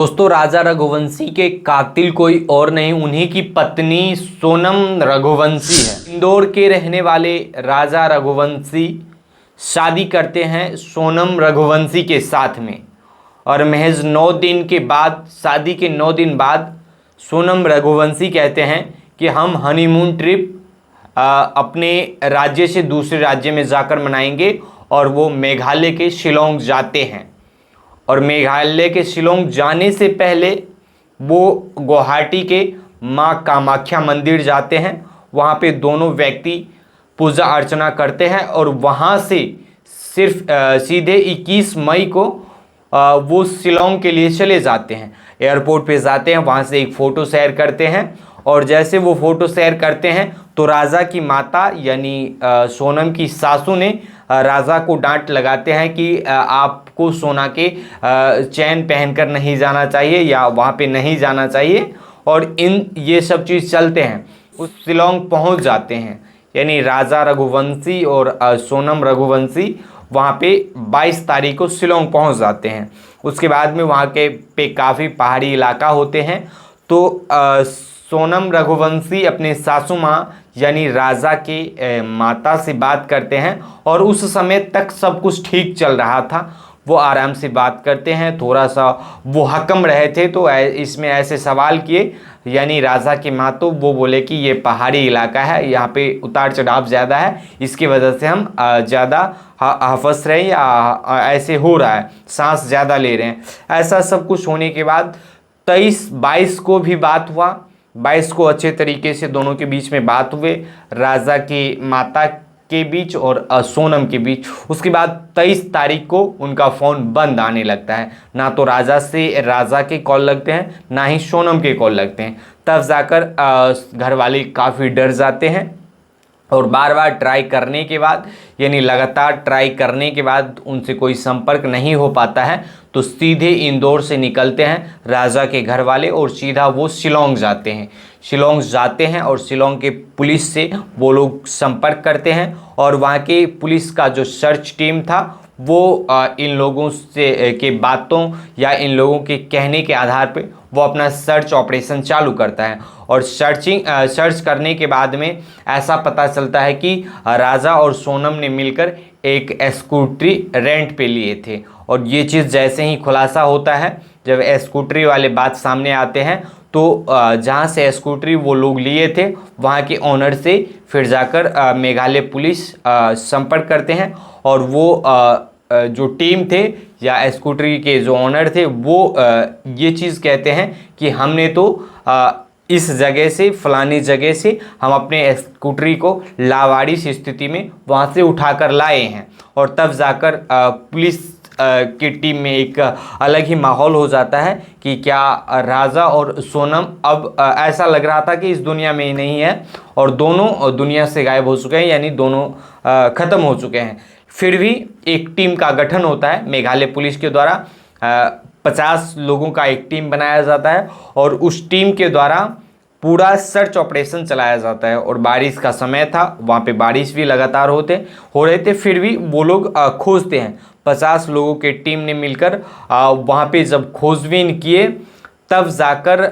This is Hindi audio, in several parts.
दोस्तों, राजा रघुवंशी के कातिल कोई और नहीं, उन्हीं की पत्नी सोनम रघुवंशी है। इंदौर के रहने वाले राजा रघुवंशी शादी करते हैं सोनम रघुवंशी के साथ में, और महज 9 दिन के बाद, शादी के 9 दिन बाद सोनम रघुवंशी कहते हैं कि हम हनीमून ट्रिप अपने राज्य से दूसरे राज्य में जाकर मनाएंगे। और वो मेघालय के शिलोंग जाते हैं, और मेघालय के शिलोंग जाने से पहले वो गुवाहाटी के मां कामाख्या मंदिर जाते हैं। वहाँ पे दोनों व्यक्ति पूजा अर्चना करते हैं, और वहाँ से सिर्फ सीधे 21 मई को वो शिलोंग के लिए चले जाते हैं। एयरपोर्ट पे जाते हैं, वहाँ से एक फ़ोटो शेयर करते हैं, और जैसे वो फ़ोटो शेयर करते हैं तो राजा की माता यानी सोनम की सासू ने राजा को डांट लगाते हैं कि आपको सोना के चैन पहनकर नहीं जाना चाहिए या वहाँ पे नहीं जाना चाहिए। और ये सब चीज़ चलते हैं, उस शिलोंग पहुँच जाते हैं, यानी राजा रघुवंशी और सोनम रघुवंशी वहाँ पे 22 तारीख को शिलोंग पहुँच जाते हैं। उसके बाद में वहाँ के पे काफ़ी पहाड़ी इलाका होते हैं। तो सोनम रघुवंशी अपने सासू माँ यानी राजा के माता से बात करते हैं, और उस समय तक सब कुछ ठीक चल रहा था। वो आराम से बात करते हैं, थोड़ा सा वो हकम रहे थे तो इसमें ऐसे सवाल किए, यानी राजा के माँ तो वो बोले कि ये पहाड़ी इलाका है, यहाँ पे उतार चढ़ाव ज़्यादा है, इसकी वजह से हम ज़्यादा हफस रहे या ऐसे हो रहा है, सांस ज़्यादा ले रहे हैं। ऐसा सब कुछ होने के बाद 23-22 को भी बात हुआ। 22 को अच्छे तरीके से दोनों के बीच में बात हुए, राजा की माता के बीच और सोनम के बीच। उसके बाद 23 तारीख को उनका फ़ोन बंद आने लगता है, ना तो राजा के कॉल लगते हैं, ना ही सोनम के कॉल लगते हैं। तब जाकर घर वाले काफ़ी डर जाते हैं, और बार बार ट्राई करने के बाद, यानी लगातार ट्राई करने के बाद उनसे कोई संपर्क नहीं हो पाता है, तो सीधे इंदौर से निकलते हैं राजा के घर वाले और सीधा वो शिलोंग जाते हैं। शिलोंग जाते हैं और शिलोंग के पुलिस से वो लोग संपर्क करते हैं, और वहाँ के पुलिस का जो सर्च टीम था वो इन लोगों से के बातों या इन लोगों के कहने के आधार पे वो अपना सर्च ऑपरेशन चालू करता है। और सर्च करने के बाद में ऐसा पता चलता है कि राजा और सोनम ने मिलकर एक स्कूटरी रेंट पे लिए थे। और ये चीज़ जैसे ही खुलासा होता है, जब स्कूटरी वाले बात सामने आते हैं, तो जहाँ से स्कूटरी वो लोग लिए थे वहाँ के ओनर से फिर जाकर मेघालय पुलिस संपर्क करते हैं, और वो जो टीम थे या स्कूटरी के जो ओनर थे वो ये चीज़ कहते हैं कि हमने तो इस जगह से, फलानी जगह से हम अपने स्कूटरी को लावारिस स्थिति में वहाँ से उठाकर लाए हैं। और तब जाकर पुलिस की टीम में एक अलग ही माहौल हो जाता है कि क्या राजा और सोनम अब ऐसा लग रहा था कि इस दुनिया में ही नहीं है, और दोनों दुनिया से गायब हो चुके हैं, यानी दोनों ख़त्म हो चुके हैं। फिर भी एक टीम का गठन होता है मेघालय पुलिस के द्वारा। 50 लोगों का एक टीम बनाया जाता है, और उस टीम के द्वारा पूरा सर्च ऑपरेशन चलाया जाता है। और बारिश का समय था, वहाँ पे बारिश भी लगातार हो रहे थे, फिर भी वो लोग खोजते हैं। 50 लोगों के टीम ने मिलकर वहाँ पे जब खोजबीन किए, तब जाकर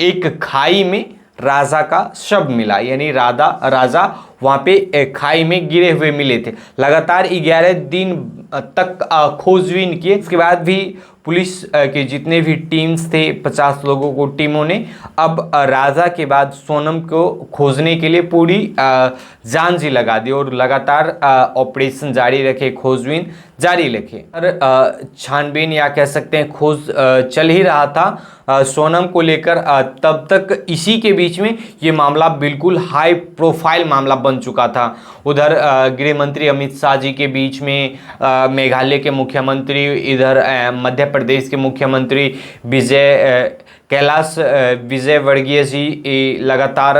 एक खाई में राजा का शव मिला, यानी राजा वहाँ पे खाई में गिरे हुए मिले थे। लगातार 11 दिन तक खोजबीन किए। उसके बाद भी पुलिस के जितने भी टीम्स थे, 50 लोगों को टीमों ने अब राजा के बाद सोनम को खोजने के लिए पूरी जान जी लगा दी, और लगातार ऑपरेशन जारी रखे, खोजबीन जारी रखे। और छानबीन या कह सकते हैं खोज चल ही रहा था सोनम को लेकर। तब तक इसी के बीच में ये मामला बिल्कुल हाई प्रोफाइल मामला बन चुका था। उधर गृह मंत्री अमित शाह जी के बीच में मेघालय के मुख्यमंत्री, इधर मध्य प्रदेश के मुख्यमंत्री कैलाश विजयवर्गीय जी लगातार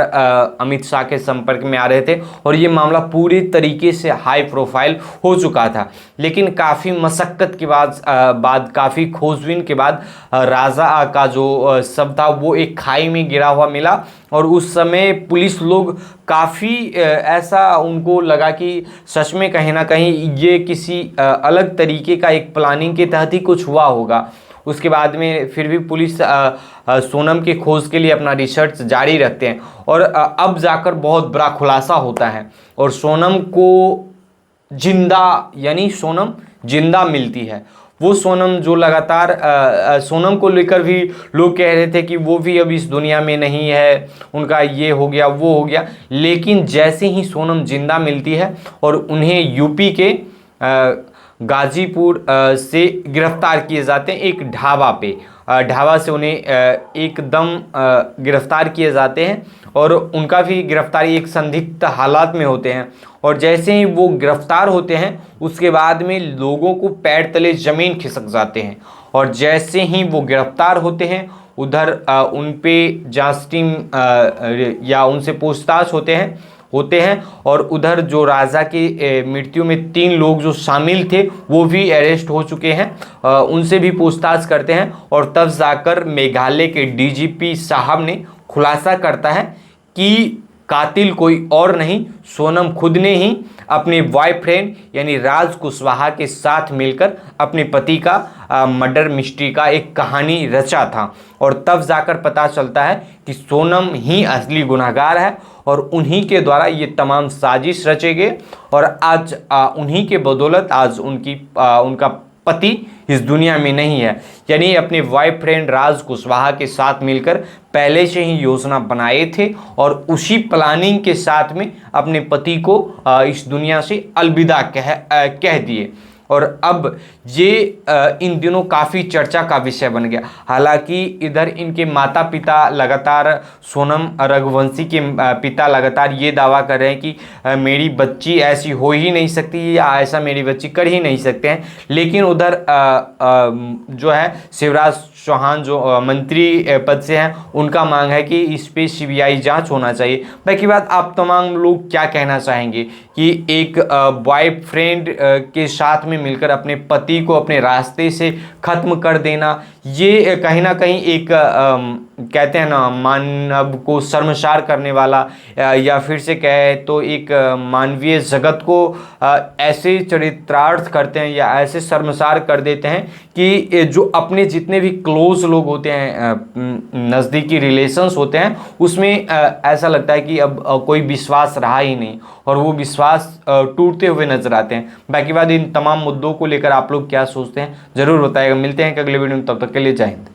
अमित शाह के संपर्क में आ रहे थे, और ये मामला पूरी तरीके से हाई प्रोफाइल हो चुका था। लेकिन काफ़ी मशक्क़त के बाद काफ़ी खोजबीन के बाद राजा का जो शव था वो एक खाई में गिरा हुआ मिला, और उस समय पुलिस लोग काफ़ी ऐसा उनको लगा कि सच में कहीं ना कहीं ये किसी अलग तरीके का एक प्लानिंग के तहत ही कुछ हुआ होगा। उसके बाद में फिर भी पुलिस सोनम के खोज के लिए अपना रिसर्च जारी रखते हैं और अब जाकर बहुत बड़ा खुलासा होता है और सोनम को जिंदा, यानी सोनम जिंदा मिलती है। वो सोनम जो लगातार सोनम को लेकर भी लोग कह रहे थे कि वो भी अब इस दुनिया में नहीं है, उनका ये हो गया वो हो गया, लेकिन जैसे ही सोनम जिंदा मिलती है और उन्हें यूपी के गाजीपुर से गिरफ्तार किए जाते हैं एक ढाबा पे। ढाबा से उन्हें एकदम गिरफ्तार किए जाते हैं और उनका भी गिरफ्तारी एक संदिग्ध हालात में होते हैं और जैसे ही वो गिरफ्तार होते हैं उसके बाद में लोगों को पैर तले ज़मीन खिसक जाते हैं और जैसे ही वो गिरफ्तार होते हैं उधर उन पे जांच टीम या उनसे पूछताछ होते हैं और उधर जो राजा की मृत्यु में 3 लोग जो शामिल थे वो भी अरेस्ट हो चुके हैं, उनसे भी पूछताछ करते हैं और तब जाकर मेघालय के डीजीपी साहब ने खुलासा करता है कि कातिल कोई और नहीं, सोनम खुद ने ही अपने बॉयफ्रेंड यानी राज कुशवाहा के साथ मिलकर अपने पति का मर्डर मिस्ट्री का एक कहानी रचा था और तब जाकर पता चलता है कि सोनम ही असली गुनहगार है और उन्हीं के द्वारा ये तमाम साजिश रचे गए और आज उन्हीं के बदौलत आज उनका पति इस दुनिया में नहीं है। यानी अपने बॉयफ्रेंड राज कुशवाहा के साथ मिलकर पहले से ही योजना बनाए थे और उसी प्लानिंग के साथ में अपने पति को इस दुनिया से अलविदा कह दिए और अब ये इन दिनों काफ़ी चर्चा का विषय बन गया। हालांकि इधर इनके माता पिता लगातार, सोनम रघुवंशी के पिता लगातार ये दावा कर रहे हैं कि मेरी बच्ची ऐसी हो ही नहीं सकती या ऐसा मेरी बच्ची कर ही नहीं सकते हैं, लेकिन उधर जो है शिवराज चौहान जो मंत्री पद से हैं उनका मांग है कि इस पे सीबीआई जांच होना चाहिए। बाकी बात आप तमाम लोग क्या कहना चाहेंगे कि एक बॉयफ्रेंड के साथ में मिलकर अपने पति को अपने रास्ते से ख़त्म कर देना, ये कहीं ना कहीं एक कहते हैं ना मानव को शर्मसार करने वाला या फिर से कहे तो एक मानवीय जगत को ऐसे चरित्रार्थ करते हैं या ऐसे शर्मसार कर देते हैं कि जो अपने जितने भी क्लोज लोग होते हैं, नज़दीकी रिलेशंस होते हैं, उसमें ऐसा लगता है कि अब कोई विश्वास रहा ही नहीं और वो विश्वास टूटते हुए नजर आते हैं। बाकी बात इन तमाम मुद्दों को लेकर आप लोग क्या सोचते हैं ज़रूर बताइएगा। मिलते हैं अगले वीडियो में, तब तक के लिए जय हिंद।